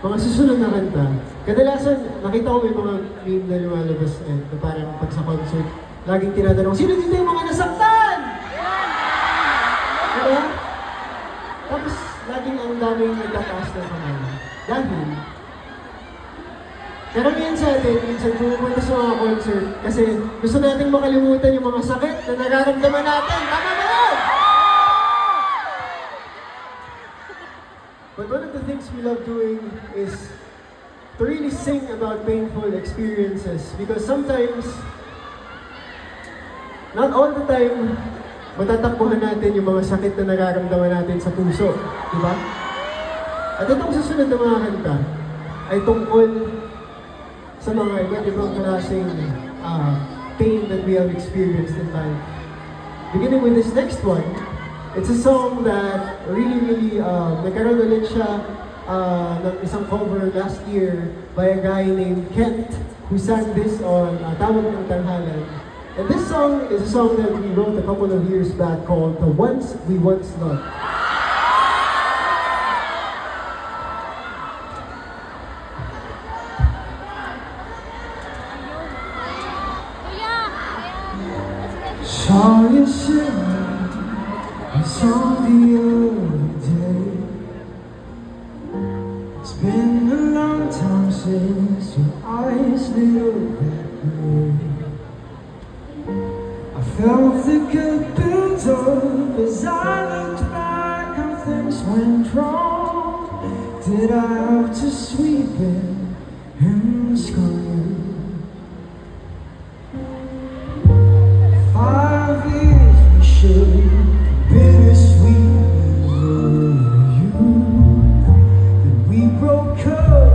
mga susunod na kanta, kadalasan nakita ko may mga meme na lumalabas na parang pag sa concert, laging tinatanong, sino dito yung mga nasaktan? Diba? Tapos, laging ang daming nagtataas na kamay. Dahil, karamihan sa atin, minsan pumupunta sa mga concert kasi gusto nating makalimutan yung mga sakit na nararamdaman natin. Tama ba yun? But one of the things we love doing is to really sing about painful experiences because sometimes, not all the time, matatakbuhan natin yung mga sakit na nararamdaman natin sa puso. Diba? At itong susunod na mga kanta ay tungkol sa mga iba't ibang klaseng pain that we have experienced in life. Beginning with this next one, it's a song that really, nagkaroon ulit siya ng isang cover last year by a guy named Kent who sang this on Tawag ng Tanghalan. And this song is a song that we wrote a couple of years back called The Once We Once Loved. Saw you sitting, I saw the other day. It's been a long time since your eyes lit up that way. I felt the good build up as I looked back how things went wrong. Did I have to sweep in and scar you? 5 years we shared bittersweet over you. Then we broke up.